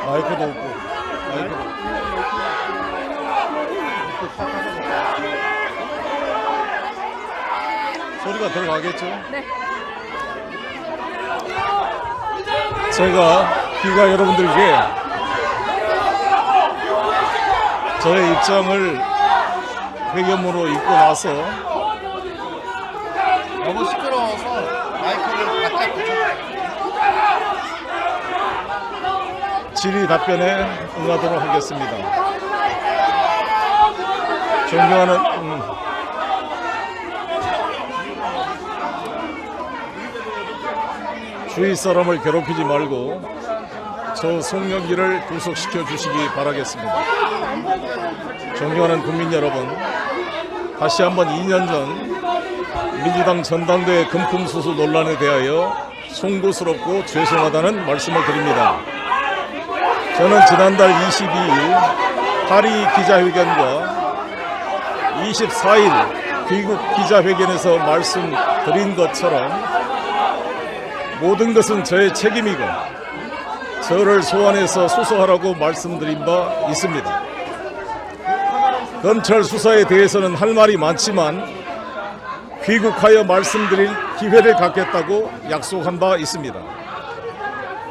마이크도 없고. 마이크도. 소리가 들어가겠죠? 네. 제가 기자 여러분들께 저의 입장을 회견문으로 읽고 나서 너무 시끄러워서 마이크를 바짝 붙여. 질의 답변에 응하도록 하겠습니다. 존경하는 주위 사람을 괴롭히지 말고 저 송영기를 구속시켜 주시기 바라겠습니다. 존경하는 국민 여러분, 다시 한번 2년 전 민주당 전당대회 금품수수 논란에 대하여 송구스럽고 죄송하다는 말씀을 드립니다. 저는 지난달 22일 파리 기자회견과 24일 귀국 기자회견에서 말씀드린 것처럼 모든 것은 저의 책임이고 저를 소환해서 수사하라고 말씀드린 바 있습니다. 검찰 수사에 대해서는 할 말이 많지만 귀국하여 말씀드릴 기회를 갖겠다고 약속한 바 있습니다.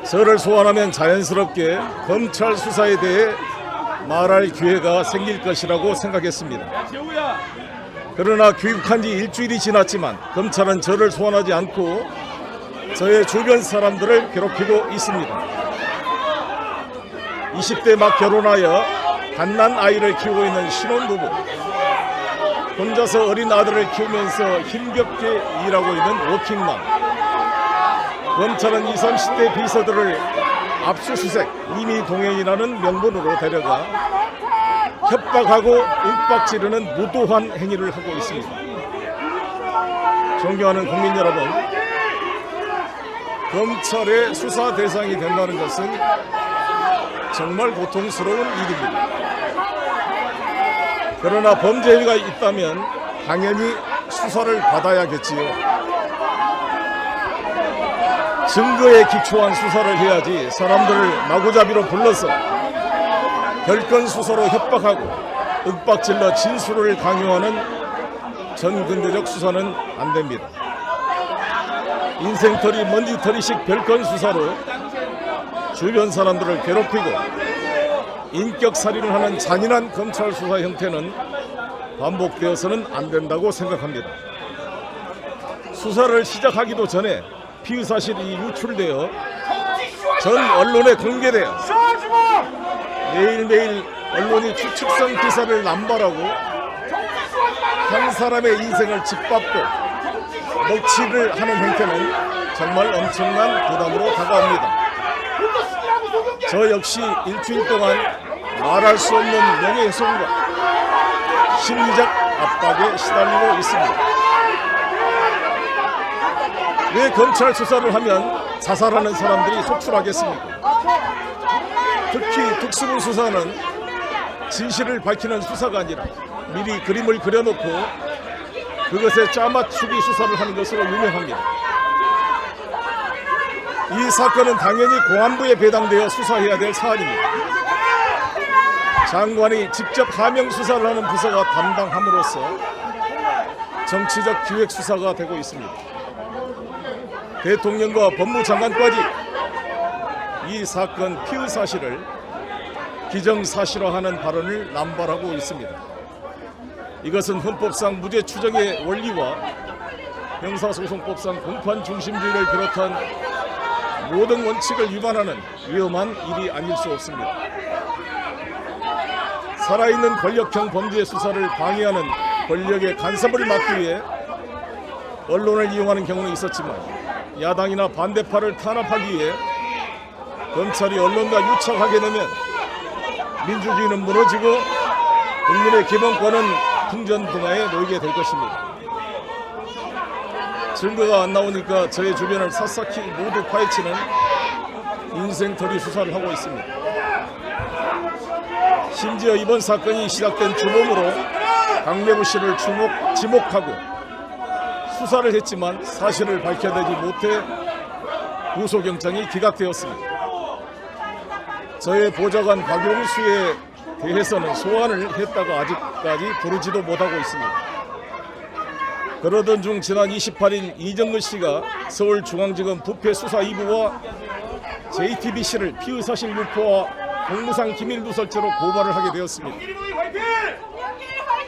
저를 소환하면 자연스럽게 검찰 수사에 대해 말할 기회가 생길 것이라고 생각했습니다. 그러나 귀국한 지 일주일이 지났지만 검찰은 저를 소환하지 않고 저의 주변 사람들을 괴롭히고 있습니다. 20대 막 결혼하여 갓난 아이를 키우고 있는 신혼부부, 혼자서 어린 아들을 키우면서 힘겹게 일하고 있는 워킹맘, 검찰은 20, 30대 비서들을 압수수색, 임의 동행이라는 명분으로 데려가 협박하고 윽박지르는 무도한 행위를 하고 있습니다. 존경하는 국민 여러분, 검찰의 수사 대상이 된다는 것은 정말 고통스러운 일입니다. 그러나 범죄 행위가 있다면 당연히 수사를 받아야겠지요. 증거에 기초한 수사를 해야지 사람들을 마구잡이로 불러서 별건 수사로 협박하고 윽박질러 진술을 강요하는 전근대적 수사는 안 됩니다. 인생털이 먼지털이식 별건 수사로 주변 사람들을 괴롭히고 인격살인을 하는 잔인한 검찰 수사 형태는 반복되어서는 안 된다고 생각합니다. 수사를 시작하기도 전에 피의 사실이 유출되어 전 언론에 공개되어 매일매일 언론이 추측성 기사를 남발하고 한 사람의 인생을 짓밟고 먹칠을 하는 행태는 정말 엄청난 부담으로 다가옵니다. 저 역시 일주일 동안 말할 수 없는 명예훼손과 심리적 압박에 시달리고 있습니다. 왜 검찰 수사를 하면 자살하는 사람들이 속출하겠습니까? 특히 특수부 수사는 진실을 밝히는 수사가 아니라 미리 그림을 그려놓고 그것에 짜맞추기 수사를 하는 것으로 유명합니다. 이 사건은 당연히 공안부에 배당되어 수사해야 될 사안입니다. 장관이 직접 하명 수사를 하는 부서가 담당함으로써 정치적 기획 수사가 되고 있습니다. 대통령과 법무장관까지 이 사건 피의 사실을 기정사실화하는 발언을 남발하고 있습니다. 이것은 헌법상 무죄 추정의 원리와 형사소송법상 공판 중심주의를 비롯한 모든 원칙을 위반하는 위험한 일이 아닐 수 없습니다. 살아있는 권력형 범죄 수사를 방해하는 권력의 간섭을 막기 위해 언론을 이용하는 경우는 있었지만 야당이나 반대파를 탄압하기 위해 검찰이 언론과 유착하게 되면 민주주의는 무너지고 국민의 기본권은 풍전등화에 놓이게 될 것입니다. 증거가 안 나오니까 저의 주변을 샅샅이 모두 파헤치는 인생털이 수사를 하고 있습니다. 심지어 이번 사건이 시작된 주범으로 강매부 씨를 지목하고 수사를 했지만 사실을 밝혀내지 못해 구속영장이 기각되었습니다. 저의 보좌관 박용수에 대해서는 소환을 했다가 아직까지 부르지도 못하고 있습니다. 그러던 중 지난 28일 이정근 씨가 서울중앙지검 부패수사 2부와 JTBC를 피의사실 유포와 공무상 기밀 누설죄로 고발을 하게 되었습니다.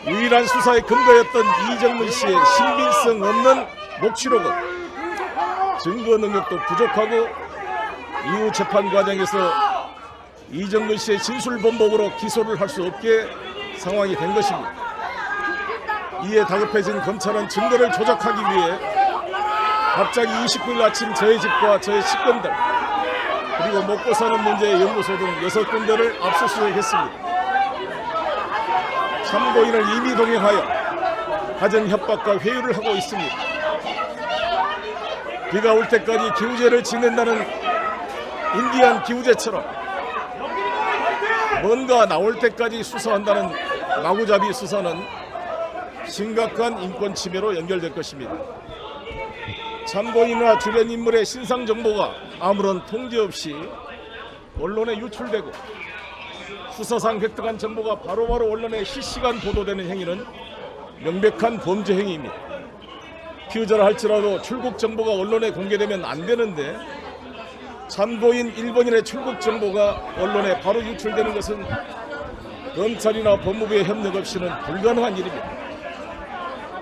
유일한 수사의 근거였던 이정근 씨의 신빙성 없는 녹취록은 증거 능력도 부족하고 이후 재판 과정에서 이정근 씨의 진술 번복으로 기소를 할 수 없게 상황이 된 것입니다. 이에 다급해진 검찰은 증거를 조작하기 위해 갑자기 29일 아침 저의 집과 저의 식권들 그리고 먹고 사는 문제의 연구소 등 6군데를 압수수색했습니다. 참고인을 임의 동행하여 가정 협박과 회유를 하고 있습니다. 비가 올 때까지 기우제를 지낸다는 인디안 기우제처럼 뭔가 나올 때까지 수사한다는 마구잡이 수사는 심각한 인권 침해로 연결될 것입니다. 참고인이나 주변 인물의 신상 정보가 아무런 통제 없이 언론에 유출되고 수사상 획득한 정보가 바로바로 언론에 실시간 보도되는 행위는 명백한 범죄 행위입니다. 피의자라 할지라도 출국 정보가 언론에 공개되면 안 되는데 참고인 일본인의 출국 정보가 언론에 바로 유출되는 것은 검찰이나 법무부의 협력 없이는 불가능한 일입니다.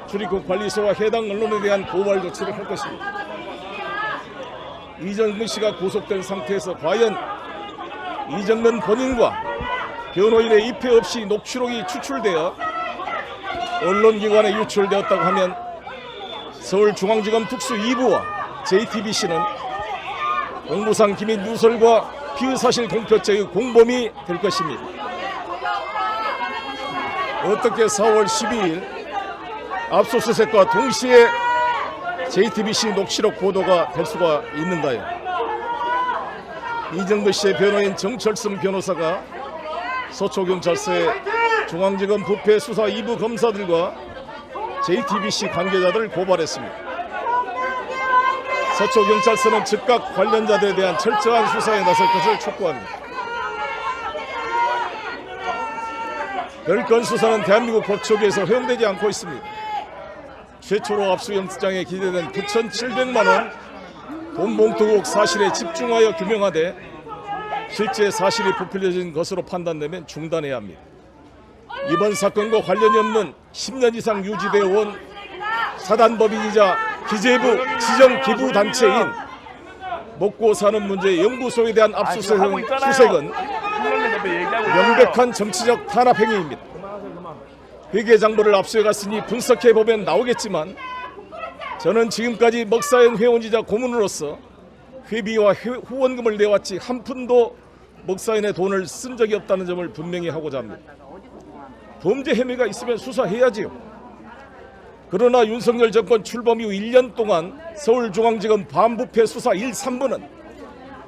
출입국 관리소와 해당 언론에 대한 고발 조치를 할 것입니다. 이정근 씨가 구속된 상태에서 과연 이정근 본인과 변호인의 입회 없이 녹취록이 추출되어 언론기관에 유출되었다고 하면 서울중앙지검 특수 2부와 JTBC는 공무상 기밀 누설과 피의사실 공표죄의 공범이 될 것입니다. 어떻게 4월 12일 압수수색과 동시에 JTBC 녹취록 보도가 될 수가 있는가요? 이정근 씨의 변호인 정철승 변호사가 서초경찰서에 중앙지검 부패수사 2부 검사들과 JTBC 관계자들을 고발했습니다. 서초경찰서는 즉각 관련자들에 대한 철저한 수사에 나설 것을 촉구합니다. 별건 수사는 대한민국 법조계에서 허용되지 않고 있습니다. 최초로 압수영장에 기재된 9,700만 원 돈봉투 의혹 사실에 집중하여 규명하되 실제 사실이 부풀려진 것으로 판단되면 중단해야 합니다. 이번 사건과 관련이 없는 10년 이상 유지되어 온 사단법인이자 기재부 지정 기부 단체인 먹고 사는 문제 연구소에 대한 압수수색은 명백한 정치적 탄압 행위입니다. 회계장부를 압수해갔으니 분석해보면 나오겠지만 저는 지금까지 먹사연 회원이자 고문으로서 회비와 후원금을 내왔지 한 푼도 먹사연의 돈을 쓴 적이 없다는 점을 분명히 하고자 합니다. 범죄 혐의가 있으면 수사해야지요. 그러나 윤석열 정권 출범 이후 1년 동안 서울중앙지검 반부패 수사 1, 3부는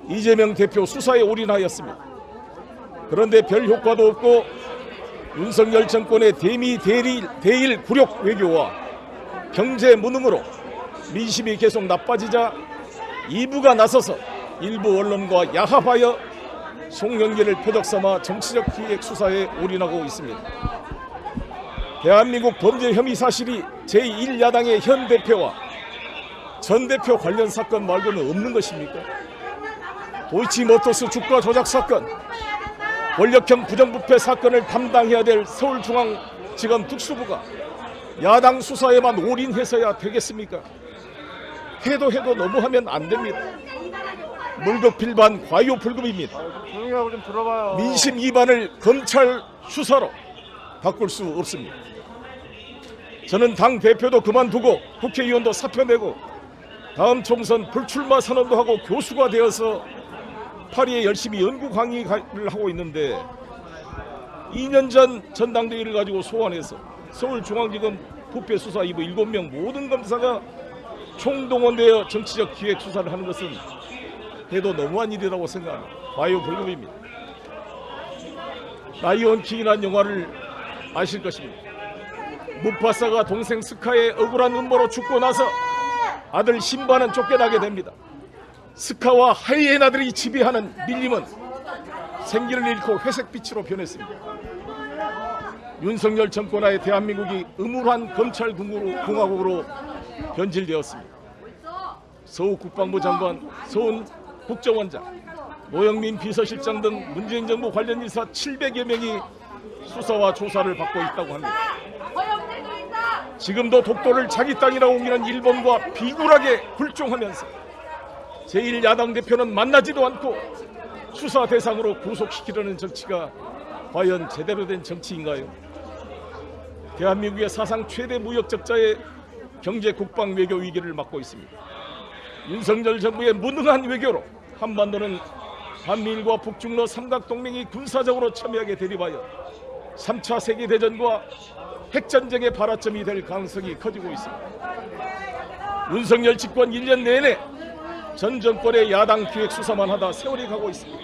이재명 대표 수사에 올인하였습니다. 그런데 별 효과도 없고 윤석열 정권의 대일 굴욕 외교와 경제 무능으로 민심이 계속 나빠지자 2부가 나서서 일부 언론과 야합하여 송영길을 표적 삼아 정치적 기획 수사에 올인하고 있습니다. 대한민국 범죄 혐의 사실이 제1야당의 현 대표와 전 대표 관련 사건 말고는 없는 것입니까? 도이치모터스 주가 조작 사건, 권력형 부정부패 사건을 담당해야 될 서울중앙지검 특수부가 야당 수사에만 올인해서야 되겠습니까? 해도 너무하면 안 됩니다. 물급필반 과유불급입니다. 조용히 하고 좀 들어봐요. 민심 위반을 검찰 수사로 바꿀 수 없습니다. 저는 당 대표도 그만두고 국회의원도 사표내고 다음 총선 불출마 선언도 하고 교수가 되어서 파리에 열심히 연구 강의를 하고 있는데 2년 전 전당대회를 가지고 소환해서 서울중앙지검 부패수사 2부 7명 모든 검사가 총동원되어 정치적 기획 수사를 하는 것은 해도 너무한 일이라고 생각합니다. 과유불급입니다. 라이온 킹이라는 영화를 아실 것입니다. 무파사가 동생 스카의 억울한 음모로 죽고 나서 아들 신바는 쫓겨나게 됩니다. 스카와 하이에나들이 지배하는 밀림은 생기를 잃고 회색빛으로 변했습니다. 윤석열 정권하에 대한민국이 음울한 검찰공화국으로 변질되었습니다. 서욱 국방부 장관, 서훈 국정원장, 노영민 비서실장 등 문재인 정부 관련 인사 700여 명이 수사와 조사를 받고 있다고 합니다. 지금도 독도를 자기 땅이라고 옮기는 일본과 비굴하게 굴종하면서 제1야당 대표는 만나지도 않고 수사 대상으로 구속시키려는 정치가 과연 제대로 된 정치인가요? 대한민국의 사상 최대 무역 적자의 경제 국방 외교 위기를 맞고 있습니다. 윤석열 정부의 무능한 외교로 한반도는 한미일과 북중러 삼각동맹이 군사적으로 첨예하게 대립하여 3차 세계대전과 핵전쟁의 발화점이 될 가능성이 커지고 있습니다. 윤석열 집권 1년 내내 전 정권의 야당 기획 수사만 하다 세월이 가고 있습니다.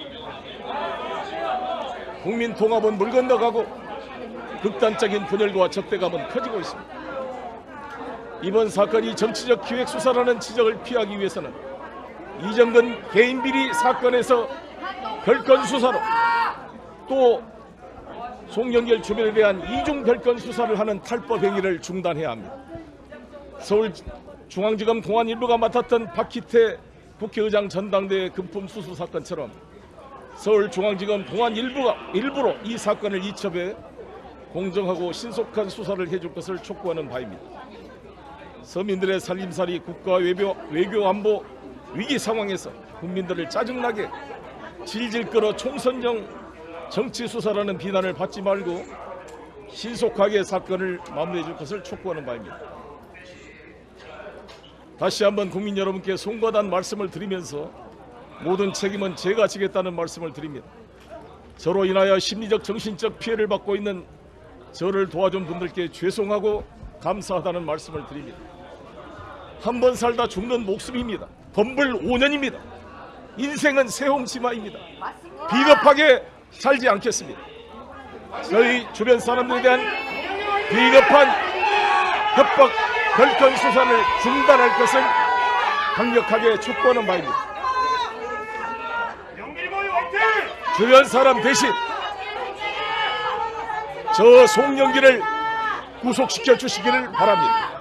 국민 통합은 물 건너가고 극단적인 분열과 적대감은 커지고 있습니다. 이번 사건이 정치적 기획 수사라는 지적을 피하기 위해서는 이정근 개인 비리 사건에서 별건 수사로 또 송영길 주변에 대한 이중 별건 수사를 하는 탈법 행위를 중단해야 합니다. 서울중앙지검 공안 일부가 맡았던 박희태 국회의장 전당대회 금품 수수 사건처럼 서울중앙지검 공안 일부로 이 사건을 이첩해 공정하고 신속한 수사를 해줄 것을 촉구하는 바입니다. 서민들의 살림살이 국가 외교 안보 위기 상황에서 국민들을 짜증나게 질질 끌어 총선용 정치 수사라는 비난을 받지 말고 신속하게 사건을 마무리해 줄 것을 촉구하는 바입니다. 다시 한번 국민 여러분께 송구하다는 말씀을 드리면서 모든 책임은 제가 지겠다는 말씀을 드립니다. 저로 인하여 심리적 정신적 피해를 받고 있는 저를 도와준 분들께 죄송하고 감사하다는 말씀을 드립니다. 한 번 살다 죽는 목숨입니다. 범불 5년입니다. 인생은 새홍치마입니다. 비겁하게 살지 않겠습니다. 저희 주변 사람들에 대한 비겁한 협박, 별건 수사를 중단할 것을 강력하게 촉구하는 바입니다. 주변 사람 대신 저 송영길을 구속시켜 주시기를 바랍니다.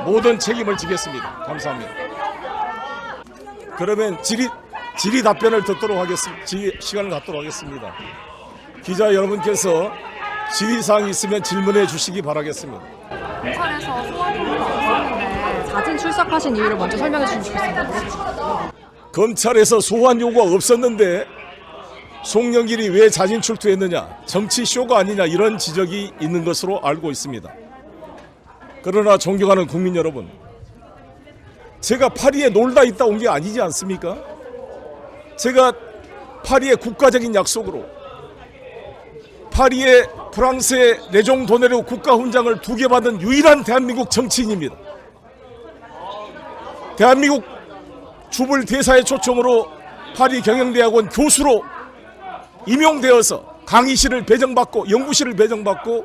모든 책임을 지겠습니다. 감사합니다. 그러면 질의 답변을 듣도록 하겠습니다. 시간을 갖도록 하겠습니다. 기자 여러분께서 질의사항이 있으면 질문해 주시기 바라겠습니다. 검찰에서 소환 요구가 없었는데 자진 출석하신 이유를 먼저 설명해 주시면 좋겠습니다. 검찰에서 소환 요구가 없었는데 송영길이 왜 자진 출두했느냐, 정치쇼가 아니냐 이런 지적이 있는 것으로 알고 있습니다. 그러나 존경하는 국민 여러분, 제가 파리에 놀다 있다 온 게 아니지 않습니까? 제가 파리의 국가적인 약속으로 파리에 프랑스의 레종 도네르 국가훈장을 2개 받은 유일한 대한민국 정치인입니다. 대한민국 주불 대사의 초청으로 파리 경영대학원 교수로 임용되어서 강의실을 배정받고 연구실을 배정받고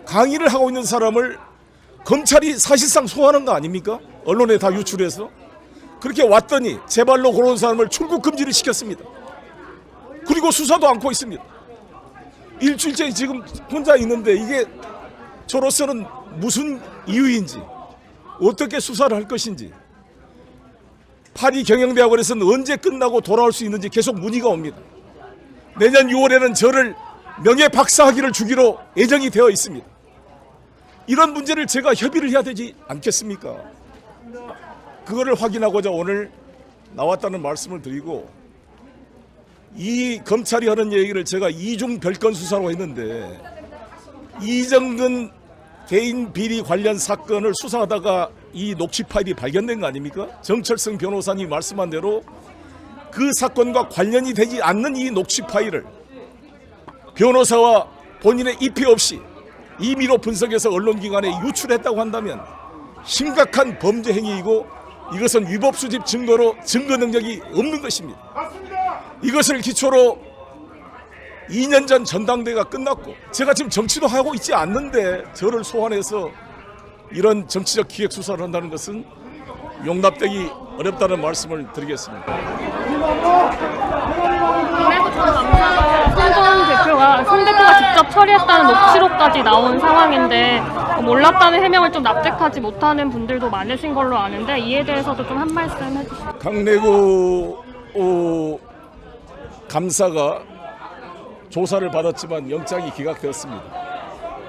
강의를 하고 있는 사람을 검찰이 사실상 소환한 거 아닙니까? 언론에 다 유출해서. 그렇게 왔더니 제 발로 걸어온 사람을 출국 금지를 시켰습니다. 그리고 수사도 않고 있습니다. 일주일째 지금 혼자 있는데 이게 저로서는 무슨 이유인지, 어떻게 수사를 할 것인지, 파리 경영대학원에서는 언제 끝나고 돌아올 수 있는지 계속 문의가 옵니다. 내년 6월에는 저를 명예 박사학위를 주기로 예정이 되어 있습니다. 이런 문제를 제가 협의를 해야 되지 않겠습니까? 그거를 확인하고자 오늘 나왔다는 말씀을 드리고, 이 검찰이 하는 얘기를 제가 이중 별건 수사로 했는데 이정근 개인 비리 관련 사건을 수사하다가 이 녹취 파일이 발견된 거 아닙니까? 정철성 변호사님 말씀한 대로 그 사건과 관련이 되지 않는 이 녹취 파일을 변호사와 본인의 입회 없이 임의로 분석해서 언론기관에 유출했다고 한다면 심각한 범죄 행위이고 이것은 위법 수집 증거로 증거 능력이 없는 것입니다. 이것을 기초로 2년 전 전당대회가 끝났고 제가 지금 정치도 하고 있지 않는데 저를 소환해서 이런 정치적 기획 수사를 한다는 것은 용납되기 어렵다는 말씀을 드리겠습니다. 이내부 전 남사가 손 대표가 직접 처리했다는 녹취록까지 나온 상황인데 몰랐다는 해명을 좀 납득하지 못하는 분들도 많으신 걸로 아는데 이에 대해서도 좀 한 말씀 해주시죠. 강내구 감사가 조사를 받았지만 영장이 기각되었습니다.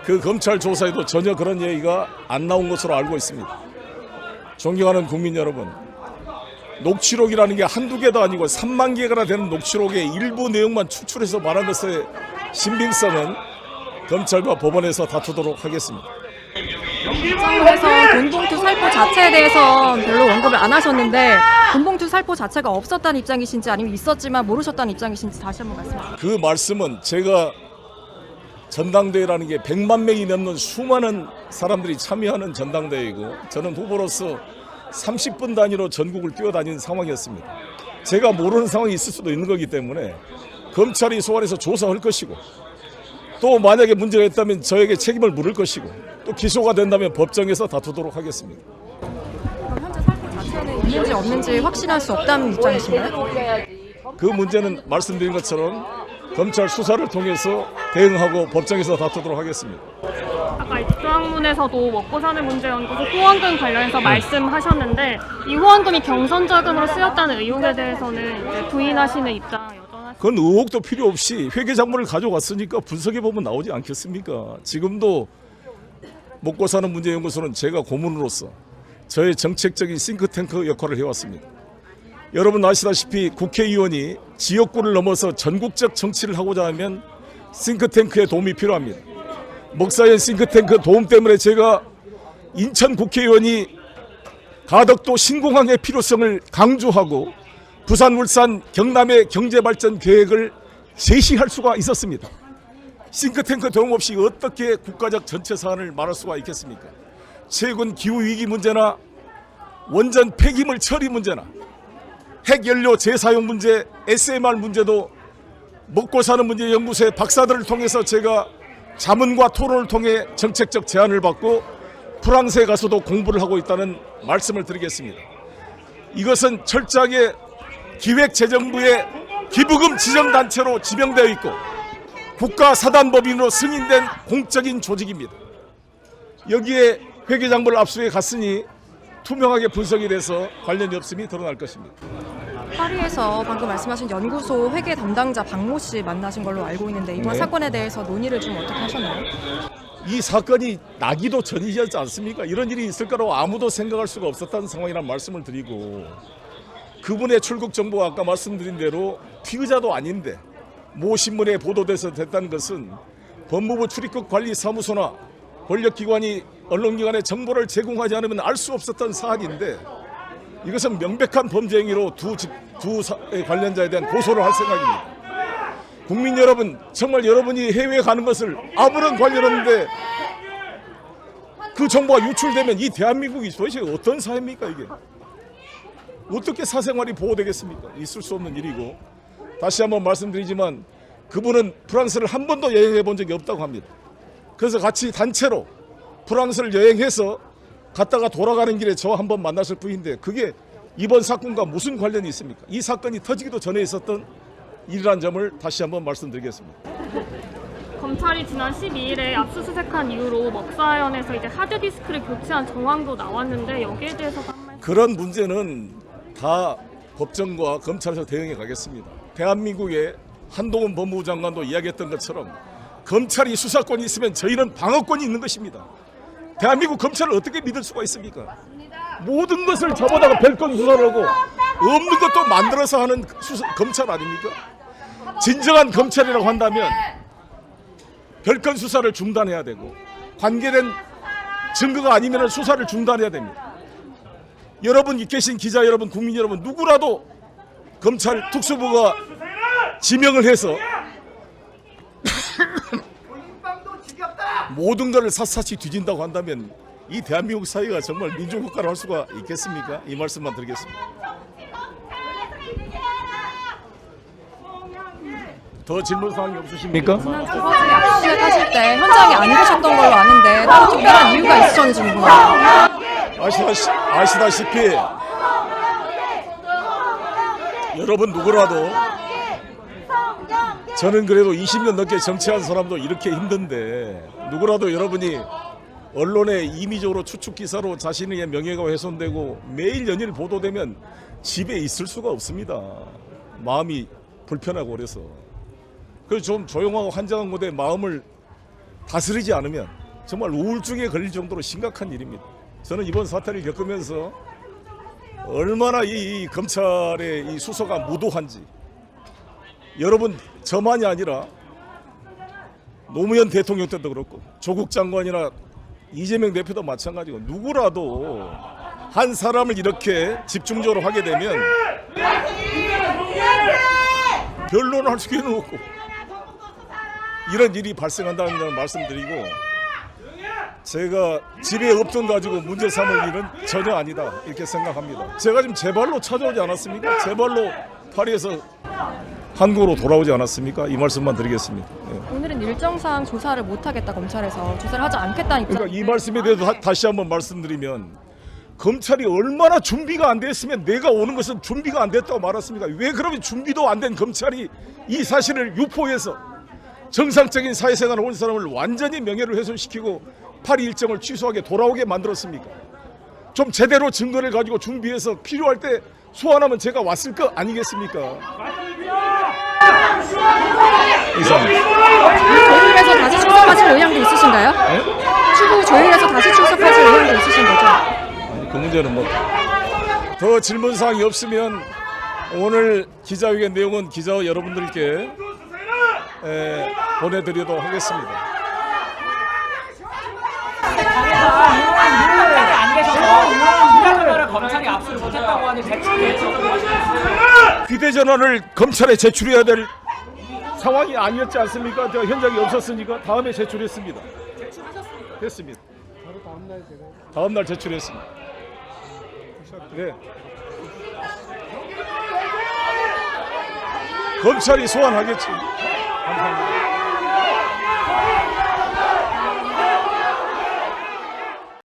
그 검찰 조사에도 전혀 그런 얘기가 안 나온 것으로 알고 있습니다. 존경하는 국민 여러분, 녹취록이라는 게 한두 개도 아니고 3만 개가 되는 녹취록의 일부 내용만 추출해서 말한 것의 신빙성은 검찰과 법원에서 다투도록 하겠습니다. 입장에서 돈봉투 살포 자체에 대해서 별로 언급을 안 하셨는데 돈봉투 살포 자체가 없었다는 입장이신지 아니면 있었지만 모르셨다는 입장이신지 다시 한번 말씀해 주세요. 그 말씀은 제가 전당대회라는 게 100만 명이 넘는 수많은 사람들이 참여하는 전당대회이고 저는 후보로서 30분 단위로 전국을 뛰어다니는 상황이었습니다. 제가 모르는 상황이 있을 수도 있는 거기 때문에 검찰이 소환해서 조사할 것이고 또 만약에 문제가 있다면 저에게 책임을 물을 것이고 또 기소가 된다면 법정에서 다투도록 하겠습니다. 그럼 현재 살포 자체는 있는지 없는지 확신할 수 없다는 입장이신가요? 그 문제는 말씀드린 것처럼 검찰 수사를 통해서 대응하고 법정에서 다투도록 하겠습니다. 아까 입주항문에서도 먹고 사는 문제 연구소 후원금 관련해서 말씀하셨는데 이 후원금이 경선 자금으로 쓰였다는 의혹에 대해서는 이제 부인하시는 입장 여전하시죠? 그건 의혹도 필요 없이 회계작물을 가져왔으니까 분석해보면 나오지 않겠습니까? 지금도 먹고 사는 문제 연구소는 제가 고문으로서 저의 정책적인 싱크탱크 역할을 해왔습니다. 여러분 아시다시피 국회의원이 지역구를 넘어서 전국적 정치를 하고자 하면 싱크탱크의 도움이 필요합니다. 먹사연 싱크탱크 도움 때문에 제가 인천 국회의원이 가덕도 신공항의 필요성을 강조하고 부산, 울산, 경남의 경제발전 계획을 제시할 수가 있었습니다. 싱크탱크 도움 없이 어떻게 국가적 전체 사안을 말할 수가 있겠습니까? 최근 기후위기 문제나 원전 폐기물 처리 문제나 핵연료 재사용 문제, SMR 문제도 먹고 사는 문제 연구소의 박사들을 통해서 제가 자문과 토론을 통해 정책적 제안을 받고 프랑스에 가서도 공부를 하고 있다는 말씀을 드리겠습니다. 이것은 철저하게 기획재정부의 기부금 지정단체로 지명되어 있고 국가사단법인으로 승인된 공적인 조직입니다. 여기에 회계장부를 압수해 갔으니 투명하게 분석이 돼서 관련이 없음이 드러날 것입니다. 파리에서 방금 말씀하신 연구소 회계 담당자 박모 씨 만나신 걸로 알고 있는데 이번 네. 사건에 대해서 논의를 좀 어떻게 하셨나요? 이 사건이 나기도 전이지 않습니까? 이런 일이 있을 거라고 아무도 생각할 수가 없었다는 상황이라는 말씀을 드리고 그분의 출국 정보가 아까 말씀드린 대로 피의자도 아닌데 모 신문에 보도돼서 됐다는 것은 법무부 출입국 관리사무소나 권력기관이 언론기관에 정보를 제공하지 않으면 알 수 없었던 사안인데 이것은 명백한 범죄 행위로 두 관련자에 대한 고소를 할 생각입니다. 국민 여러분, 정말 여러분이 해외에 가는 것을 아무런 관련 없는데 그 정보가 유출되면 이 대한민국이 도대체 어떤 사회입니까 이게? 어떻게 사생활이 보호되겠습니까? 있을 수 없는 일이고 다시 한번 말씀드리지만 그분은 프랑스를 한 번도 여행해 본 적이 없다고 합니다. 그래서 같이 단체로 프랑스를 여행해서 갔다가 돌아가는 길에 저 한 번 만났을 뿐인데 그게 이번 사건과 무슨 관련이 있습니까? 이 사건이 터지기도 전에 있었던 일이라는 점을 다시 한번 말씀드리겠습니다. 검찰이 지난 12일에 압수수색한 이후로 먹사연에서 이제 하드디스크를 교체한 정황도 나왔는데 여기에 대해서 한 말씀. 그런 문제는 다 법정과 검찰에서 대응해 가겠습니다. 대한민국의 한동훈 법무부 장관도 이야기했던 것처럼 검찰이 수사권이 있으면 저희는 방어권이 있는 것입니다. 대한민국 검찰을 어떻게 믿을 수가 있습니까? 모든 것을 저보다가 별건 수사를 하고 없는 것도 만들어서 하는 검찰 아닙니까? 진정한 검찰이라고 한다면 별건 수사를 중단해야 되고 관계된 증거가 아니면 수사를 중단해야 됩니다. 여러분 이 계신 기자 여러분, 국민 여러분 누구라도 검찰 특수부가 지명을 해서 모든 것을 샅샅이 뒤진다고 한다면 이 대한민국 사회가 정말 민주국가를 할 수가 있겠습니까? 이 말씀만 드리겠습니다. 더 질문 사항이 없으십니까? 지난 두 가지 약속을 하실 때 현장에 안 계셨던 걸로 아는데 따로 특별한 이유가 있으셨는지 궁금합니다. 아시다시피 여러분 누구라도 저는 그래도 20년 넘게 정치한 사람도 이렇게 힘든데 누구라도 여러분이 언론에 임의적으로 추측 기사로 자신의 명예가 훼손되고 매일 연일 보도되면 집에 있을 수가 없습니다. 마음이 불편하고 그래서 좀 조용하고 한정한 곳에 마음을 다스리지 않으면 정말 우울증에 걸릴 정도로 심각한 일입니다. 저는 이번 사태를 겪으면서 얼마나 이 검찰의 이 수사가 무도한지 여러분 저만이 아니라 노무현 대통령 때도 그렇고 조국 장관이나 이재명 대표도 마찬가지고 누구라도 한 사람을 이렇게 집중적으로 하게 되면 변론할 수는 없고 이런 일이 발생한다는 걸 말씀드리고 제가 집에 없던 가지고 문제 삼을 일은 전혀 아니다 이렇게 생각합니다. 제가 지금 제 발로 찾아오지 않았습니까? 제 발로 파리에서 한국으로 돌아오지 않았습니까? 이 말씀만 드리겠습니다. 예. 오늘은 일정상 조사를 못하겠다 검찰에서 조사를 하지 않겠다는 입장. 그러니까 이 말씀에 대해서 다시 한번 말씀드리면 검찰이 얼마나 준비가 안 됐으면 내가 오는 것은 준비가 안 됐다고 말했습니까? 왜 그러면 준비도 안 된 검찰이 이 사실을 유포해서 정상적인 사회생활을 온 사람을 완전히 명예를 훼손시키고 파리 일정을 취소하게 돌아오게 만들었습니까? 좀 제대로 증거를 가지고 준비해서 필요할 때 소환하면 제가 왔을 거 아니겠습니까? 조율해서 다시 출석하실 의향도 있으신가요? 추후 조율해서 다시 출석하실 의향도 있으신 거죠? 아니, 그 문제는 뭐 더 질문 사항이 없으면 오늘 기자회견 내용은 기자 여러분들께 보내드리도록 하겠습니다. 안 계셔서 휴대전화를 검찰이 압수를 못했다고 하는 대출이 휴대전화를 검찰에 제출해야 될 상황이 아니었지 않습니까? 제가 현장에 없었으니까 다음에 제출했습니다. 됐습니다. 다음 날 제출했습니다. 네. 검찰이 소환하겠지. 감사합니다.